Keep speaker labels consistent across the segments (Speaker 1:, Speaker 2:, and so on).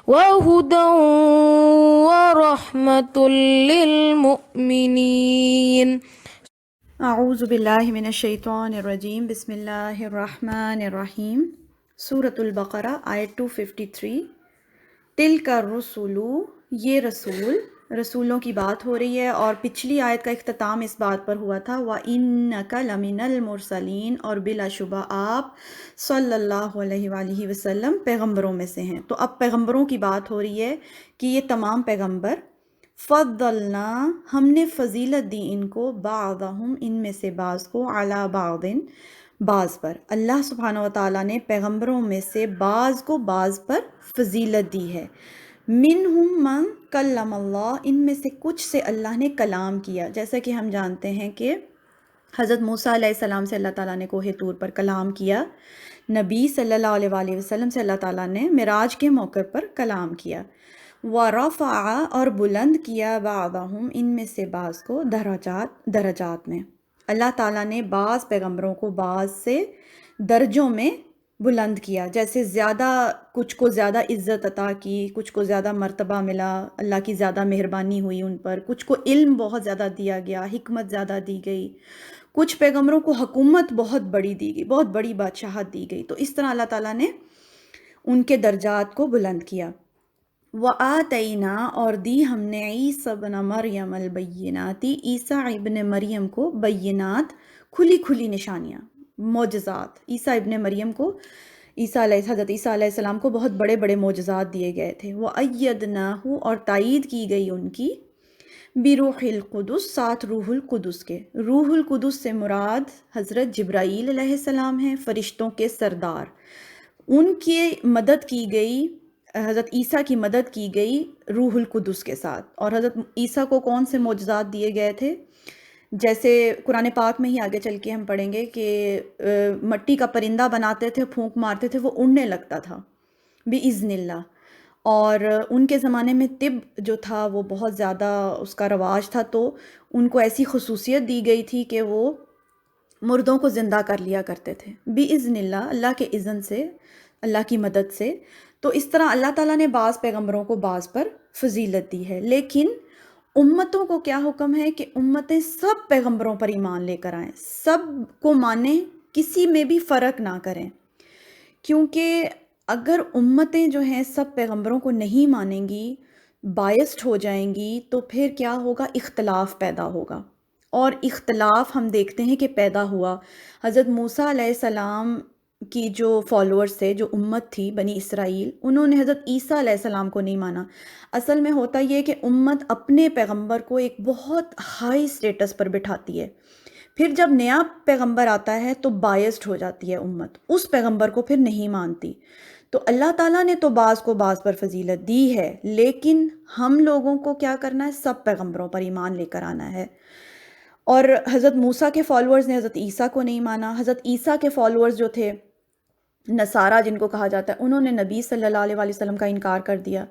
Speaker 1: وهدى ورحمة للمؤمنين.
Speaker 2: اعوذ باللہ من الشیطان الرجیم، بسم اللہ الرحمن الرحیم۔ سورۃ البقرہ آیت 253۔ تلک الرسل، یہ رسولوں کی بات ہو رہی ہے، اور پچھلی آیت کا اختتام اس بات پر ہوا تھا وَإِنَّكَ لَمِنَ الْمُرْسَلِينَ، اور بلا شبہ آپ صلی اللہ علیہ وآلہ وسلم پیغمبروں میں سے ہیں۔ تو اب پیغمبروں کی بات ہو رہی ہے کہ یہ تمام پیغمبر فضلنا، ہم نے فضیلت دی ان کو، بعضہم ان میں سے بعض کو، علی بعض بعض پر۔ اللہ سبحانہ وتعالیٰ نے پیغمبروں میں سے بعض کو بعض پر فضیلت دی ہے۔ منہم من کلم اللہ، ان میں سے کچھ سے اللہ نے کلام کیا، جیسا کہ ہم جانتے ہیں کہ حضرت موسیٰ علیہ السلام سے اللہ تعالیٰ نے کوہ طور پر کلام کیا، نبی صلی اللہ علیہ وآلہ وسلم سے اللہ تعالیٰ نے معراج کے موقع پر کلام کیا۔ وَرَفَعَ، اور بلند کیا، بَعْضَهُمْ ان میں سے بعض کو، درجات میں۔ اللہ تعالیٰ نے بعض پیغمبروں کو بعض سے درجوں میں بلند کیا، جیسے کچھ کو زیادہ عزت عطا کی، کچھ کو زیادہ مرتبہ ملا، اللہ کی زیادہ مہربانی ہوئی ان پر، کچھ کو علم بہت زیادہ دیا گیا، حکمت زیادہ دی گئی، کچھ پیغمبروں کو حکومت بہت بڑی دی گئی، بہت بڑی بادشاہت دی گئی۔ تو اس طرح اللہ تعالیٰ نے ان کے درجات کو بلند کیا۔ وَآتَيْنَا، اور دی ہم نے، عیسیٰ ابن مریم البینات، عیسیٰ ابن مریم کو بینات، کھلی کھلی نشانیاں، معجزات۔ عیسیٰ ابن مریم کو، حضرت عیسیٰ علیہ السلام کو بہت بڑے بڑے معجزات دیے گئے تھے۔ وَأَيَّدْنَاهُ، اور تائید کی گئی ان کی، بروح القدس، ساتھ روح القدس کے۔ روح القدس سے مراد حضرت جبرائیل علیہ السلام ہیں، فرشتوں کے سردار۔ ان کی مدد کی گئی، حضرت عیسیٰ کی مدد کی گئی روح القدس کے ساتھ۔ اور حضرت عیسیٰ کو کون سے معجزات دیے گئے تھے؟ جیسے قرآن پاک میں ہی آگے چل کے ہم پڑھیں گے کہ مٹی کا پرندہ بناتے تھے، پھونک مارتے تھے، وہ اڑنے لگتا تھا بِإِذْنِ اللہ۔ اور ان کے زمانے میں طب جو تھا وہ بہت زیادہ اس کا رواج تھا، تو ان کو ایسی خصوصیت دی گئی تھی کہ وہ مردوں کو زندہ کر لیا کرتے تھے بِإِذْنِ اللہ، اللہ کے اذن سے، اللہ کی مدد سے۔ تو اس طرح اللہ تعالیٰ نے بعض پیغمبروں کو بعض پر فضیلت دی ہے، لیکن امتوں کو کیا حکم ہے کہ امتیں سب پیغمبروں پر ایمان لے کر آئیں، سب کو مانیں، کسی میں بھی فرق نہ کریں، کیونکہ اگر امتیں جو ہیں سب پیغمبروں کو نہیں مانیں گی، بائسڈ ہو جائیں گی، تو پھر کیا ہوگا؟ اختلاف پیدا ہوگا۔ اور اختلاف ہم دیکھتے ہیں کہ پیدا ہوا۔ حضرت موسیٰ علیہ السلام کی جو فالوورز تھے، جو امت تھی بنی اسرائیل، انہوں نے حضرت عیسیٰ علیہ السلام کو نہیں مانا۔ اصل میں ہوتا یہ کہ امت اپنے پیغمبر کو ایک بہت ہائی سٹیٹس پر بٹھاتی ہے، پھر جب نیا پیغمبر آتا ہے تو بائسڈ ہو جاتی ہے امت، اس پیغمبر کو پھر نہیں مانتی۔ تو اللہ تعالیٰ نے تو بعض کو بعض پر فضیلت دی ہے، لیکن ہم لوگوں کو کیا کرنا ہے؟ سب پیغمبروں پر ایمان لے کر آنا ہے۔ اور حضرت موسیٰ کے فالوورز نے حضرت عیسیٰ کو نہیں مانا۔ حضرت عیسیٰ کے فالوورز جو تھے، نصارہ جن کو کہا جاتا ہے، انہوں نے نبی صلی اللہ علیہ وآلہ وسلم کا انکار کر دیا۔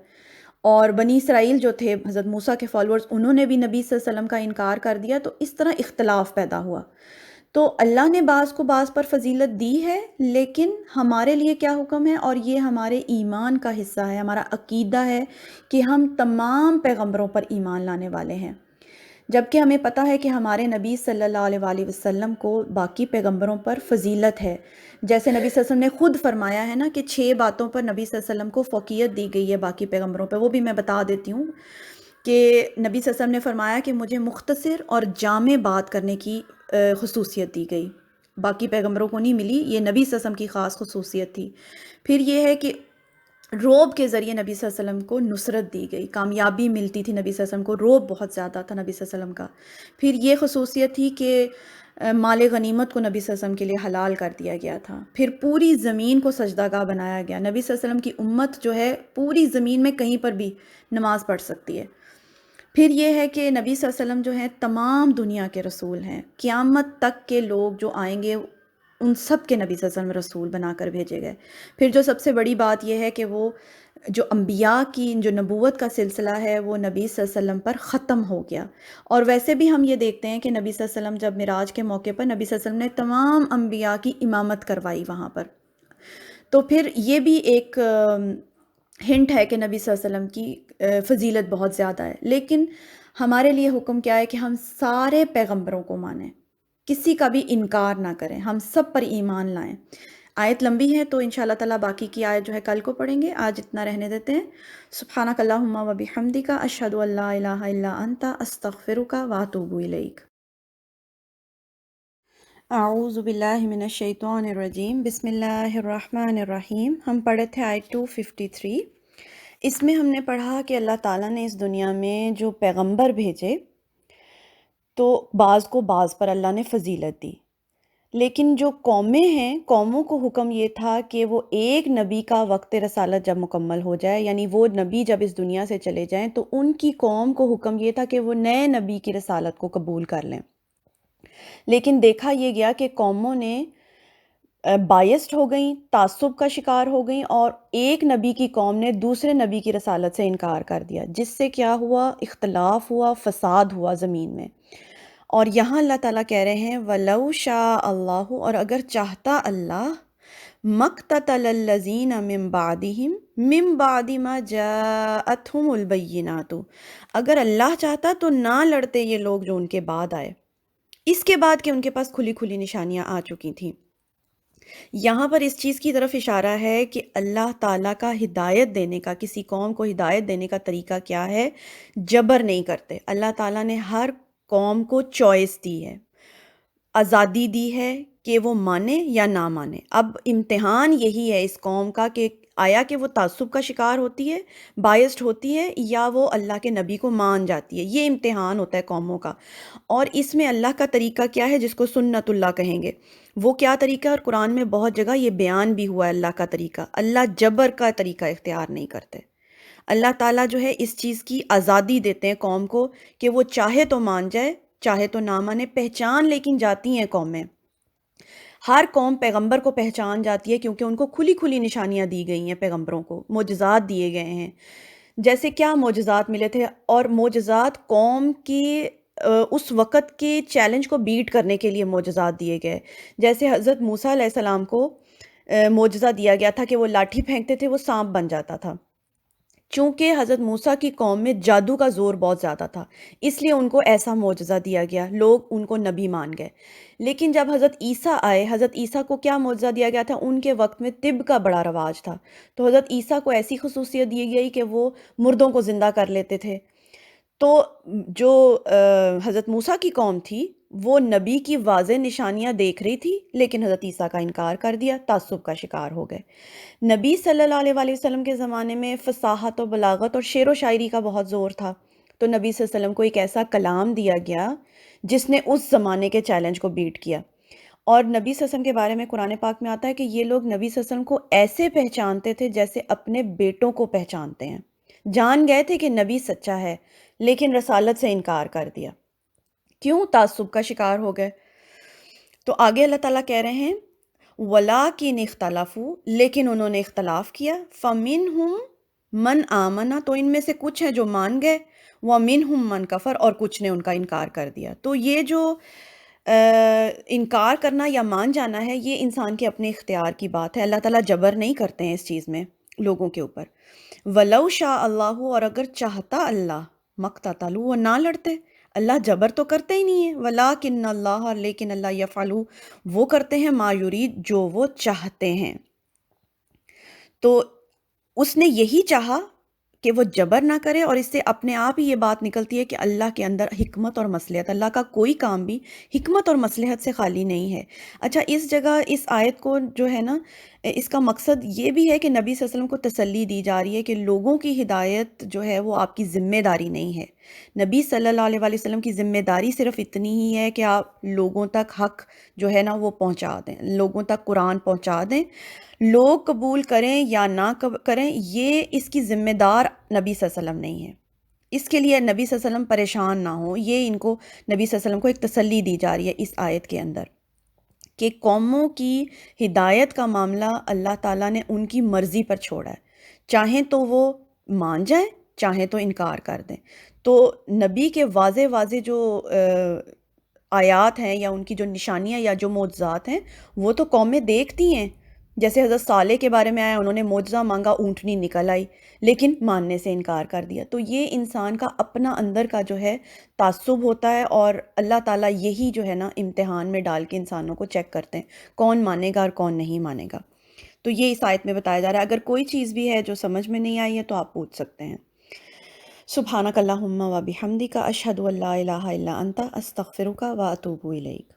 Speaker 2: اور بنی اسرائیل جو تھے، حضرت موسیٰ کے فالوورز، انہوں نے بھی نبی صلی اللہ علیہ وسلم کا انکار کر دیا۔ تو اس طرح اختلاف پیدا ہوا۔ تو اللہ نے بعض کو بعض پر فضیلت دی ہے، لیکن ہمارے لیے کیا حکم ہے؟ اور یہ ہمارے ایمان کا حصہ ہے، ہمارا عقیدہ ہے کہ ہم تمام پیغمبروں پر ایمان لانے والے ہیں، جبکہ ہمیں پتہ ہے کہ ہمارے نبی صلی اللہ علیہ وآلہ وسلم کو باقی پیغمبروں پر فضیلت ہے۔ جیسے نبی صلی اللہ علیہ وسلم نے خود فرمایا ہے نا کہ 6 باتوں پر نبی صلی اللہ علیہ وسلم کو فوقیت دی گئی ہے باقی پیغمبروں پہ، وہ بھی میں بتا دیتی ہوں کہ نبی صلی اللہ علیہ وسلم نے فرمایا کہ مجھے مختصر اور جامع بات کرنے کی خصوصیت دی گئی، باقی پیغمبروں کو نہیں ملی، یہ نبی صلی اللہ علیہ وسلم کی خاص خصوصیت تھی۔ پھر یہ ہے کہ روب کے ذریعے نبی صلی اللہ علیہ وسلم کو نصرت دی گئی، کامیابی ملتی تھی نبی صلی اللہ علیہ وسلم کو، روب بہت زیادہ تھا نبی صلی اللہ علیہ وسلم کا۔ پھر یہ خصوصیت تھی کہ مال غنیمت کو نبی صلی اللہ علیہ وسلم کے لیے حلال کر دیا گیا تھا۔ پھر پوری زمین کو سجدہ گاہ بنایا گیا، نبی صلی اللہ علیہ وسلم کی امت جو ہے پوری زمین میں کہیں پر بھی نماز پڑھ سکتی ہے۔ پھر یہ ہے کہ نبی صلی اللہ علیہ وسلم جو ہیں تمام دنیا کے رسول ہیں، قیامت تک کے لوگ جو آئیں گے ان سب کے نبی صلی اللہ علیہ وسلم رسول بنا کر بھیجے گئے۔ پھر جو سب سے بڑی بات یہ ہے کہ وہ جو انبیاء کی جو نبوت کا سلسلہ ہے وہ نبی صلی اللہ علیہ وسلم پر ختم ہو گیا۔ اور ویسے بھی ہم یہ دیکھتے ہیں کہ نبی صلی اللہ علیہ وسلم جب معراج کے موقع پر نبی صلی اللہ علیہ وسلم نے تمام انبیاء کی امامت کروائی وہاں پر۔ تو پھر یہ بھی ایک ہنٹ ہے کہ نبی صلی اللہ علیہ وسلم کی فضیلت بہت زیادہ ہے، لیکن ہمارے لیے حکم کیا ہے کہ ہم سارے پیغمبروں کو مانیں، کسی کا بھی انکار نہ کریں، ہم سب پر ایمان لائیں۔ آیت لمبی ہے تو انشاءاللہ تعالیٰ باقی کی آیت جو ہے کل کو پڑھیں گے، آج اتنا رہنے دیتے ہیں۔ سبحانک اللہم و بحمدک، اشہد ان لا الہ الا انت، استغفرک و اتوب الیک۔ اعوذ باللہ من الشیطان الرجیم، بسم اللہ الرحمن الرحیم۔ ہم پڑھے تھے آیت 253۔ اس میں ہم نے پڑھا کہ اللہ تعالیٰ نے اس دنیا میں جو پیغمبر بھیجے تو بعض کو بعض پر اللہ نے فضیلت دی، لیکن جو قومیں ہیں، قوموں کو حکم یہ تھا کہ وہ ایک نبی کا وقت رسالت جب مکمل ہو جائے، یعنی وہ نبی جب اس دنیا سے چلے جائیں تو ان کی قوم کو حکم یہ تھا کہ وہ نئے نبی کی رسالت کو قبول کر لیں۔ لیکن دیکھا یہ گیا کہ قوموں نے بائسڈ ہو گئیں، تعصب کا شکار ہو گئیں، اور ایک نبی کی قوم نے دوسرے نبی کی رسالت سے انکار کر دیا، جس سے کیا ہوا؟ اختلاف ہوا، فساد ہوا زمین میں۔ اور یہاں اللہ تعالیٰ کہہ رہے ہیں وَلَوْ شَاءَ اللَّهُ، اور اگر چاہتا اللہ، مَقْتَتَلَ الَّذِينَ مِن بَعْدِهِمْ مِن بَعْدِ مَا جَاءَتْهُمُ الْبَيِّنَاتُ، اگر اللہ چاہتا تو نہ لڑتے یہ لوگ جو ان کے بعد آئے، اس کے بعد کہ ان کے پاس کھلی کھلی نشانیاں آ چکی تھیں۔ یہاں پر اس چیز کی طرف اشارہ ہے کہ اللہ تعالیٰ کا ہدایت دینے کا، کسی قوم کو ہدایت دینے کا طریقہ کیا ہے؟ جبر نہیں کرتے۔ اللہ تعالیٰ نے ہر قوم کو چوائس دی ہے، آزادی دی ہے کہ وہ مانے یا نہ مانے۔ اب امتحان یہی ہے اس قوم کا کہ آیا کہ وہ تعصب کا شکار ہوتی ہے، بائسڈ ہوتی ہے، یا وہ اللہ کے نبی کو مان جاتی ہے۔ یہ امتحان ہوتا ہے قوموں کا، اور اس میں اللہ کا طریقہ کیا ہے جس کو سنت اللہ کہیں گے، وہ کیا طریقہ ہے؟ اور قرآن میں بہت جگہ یہ بیان بھی ہوا ہے اللہ کا طریقہ۔ اللہ جبر کا طریقہ اختیار نہیں کرتے۔ اللہ تعالیٰ جو ہے اس چیز کی آزادی دیتے ہیں قوم کو کہ وہ چاہے تو مان جائے، چاہے تو نہ مانے۔ پہچان لیکن جاتی ہیں قومیں، ہر قوم پیغمبر کو پہچان جاتی ہے کیونکہ ان کو کھلی کھلی نشانیاں دی گئی ہیں، پیغمبروں کو معجزات دیے گئے ہیں۔ جیسے کیا معجزات ملے تھے، اور معجزات قوم کی اس وقت کے چیلنج کو بیٹ کرنے کے لیے معجزات دیے گئے۔ جیسے حضرت موسیٰ علیہ السلام کو معجزہ دیا گیا تھا کہ وہ لاٹھی پھینکتے تھے، وہ سانپ بن جاتا تھا۔ چونکہ حضرت موسیٰ کی قوم میں جادو کا زور بہت زیادہ تھا، اس لیے ان کو ایسا معجزہ دیا گیا، لوگ ان کو نبی مان گئے۔ لیکن جب حضرت عیسیٰ آئے، حضرت عیسیٰ کو کیا معجزہ دیا گیا تھا؟ ان کے وقت میں طب کا بڑا رواج تھا، تو حضرت عیسیٰ کو ایسی خصوصیت دی گئی کہ وہ مردوں کو زندہ کر لیتے تھے۔ تو جو حضرت موسیٰ کی قوم تھی وہ نبی کی واضح نشانیاں دیکھ رہی تھی، لیکن حضرت عیسیٰ کا انکار کر دیا، تعصب کا شکار ہو گئے۔ نبی صلی اللہ علیہ وآلہ وسلم کے زمانے میں فصاحت و بلاغت اور شعر و شاعری کا بہت زور تھا، تو نبی صلی اللہ علیہ وسلم کو ایک ایسا کلام دیا گیا جس نے اس زمانے کے چیلنج کو بیٹ کیا۔ اور نبی صلی اللہ علیہ وسلم کے بارے میں قرآن پاک میں آتا ہے کہ یہ لوگ نبی صلی اللہ علیہ وسلم کو ایسے پہچانتے تھے جیسے اپنے بیٹوں کو پہچانتے ہیں۔ جان گئے تھے کہ نبی سچا ہے، لیکن رسالت سے انکار کر دیا۔ کیوں؟ تعصب کا شکار ہو گئے۔ تو آگے اللہ تعالیٰ کہہ رہے ہیں وَلَٰكِنِ اخْتَلَفُوا، لیکن انہوں نے اختلاف کیا، فَمِنْهُمْ مَنْ آمَنَ، تو ان میں سے کچھ ہیں جو مان گئے، وَمِنْهُمْ مَنْ كَفَرَ، اور کچھ نے ان کا انکار کر دیا۔ تو یہ جو انکار کرنا یا مان جانا ہے، یہ انسان کے اپنے اختیار کی بات ہے۔ اللہ تعالیٰ جبر نہیں کرتے ہیں اس چیز میں لوگوں کے اوپر۔ وَلَوْ شَاءَ اللَّهُ، اور اگر چاہتا اللہ، مَقْتَتَلُوا، وہ نہ لڑتے۔ اللہ جبر تو کرتے ہی نہیں ہے، وَلَٰكِنَّ اللَّهَ، لیکن اللہ يَفْعَلُ، وہ کرتے ہیں ما یرید، جو وہ چاہتے ہیں۔ تو اس نے یہی چاہا کہ وہ جبر نہ کرے، اور اس سے اپنے آپ ہی یہ بات نکلتی ہے کہ اللہ کے اندر حکمت اور مصلحت، اللہ کا کوئی کام بھی حکمت اور مصلحت سے خالی نہیں ہے۔ اچھا، اس جگہ اس آیت کو جو ہے نا، اس کا مقصد یہ بھی ہے کہ نبی صلی اللہ علیہ وسلم کو تسلی دی جا رہی ہے کہ لوگوں کی ہدایت جو ہے وہ آپ کی ذمہ داری نہیں ہے۔ نبی صلی اللہ علیہ وآلہ وسلم کی ذمہ داری صرف اتنی ہی ہے کہ آپ لوگوں تک حق جو ہے نا وہ پہنچا دیں، لوگوں تک قرآن پہنچا دیں۔ لوگ قبول کریں یا نہ کریں، یہ اس کی ذمہ دار نبی صلی اللہ علیہ وسلم نہیں ہے۔ اس کے لیے نبی صلی اللہ علیہ وسلم پریشان نہ ہوں، یہ ان کو نبی صلی اللہ علیہ وسلم کو ایک تسلی دی جا رہی ہے اس آیت کے اندر، کہ قوموں کی ہدایت کا معاملہ اللہ تعالیٰ نے ان کی مرضی پر چھوڑا ہے، چاہیں تو وہ مان جائیں، چاہیں تو انکار کر دیں۔ تو نبی کے واضح واضح جو آیات ہیں یا ان کی جو نشانیاں یا جو معجزات ہیں، وہ تو قومیں دیکھتی ہیں، جیسے حضرت صالح کے بارے میں آیا، انہوں نے معجزہ مانگا، اونٹنی نکل آئی، لیکن ماننے سے انکار کر دیا۔ تو یہ انسان کا اپنا اندر کا جو ہے تعصب ہوتا ہے، اور اللہ تعالیٰ یہی جو ہے نا امتحان میں ڈال کے انسانوں کو چیک کرتے ہیں کون مانے گا اور کون نہیں مانے گا۔ تو یہ اس آیت میں بتایا جا رہا ہے۔ اگر کوئی چیز بھی ہے جو سمجھ میں نہیں آئی ہے تو آپ پوچھ سکتے ہیں۔ سبحانک اللہم و بحمدک اشہد ان لا الہ الا انت استغفرک و اتوب الیک۔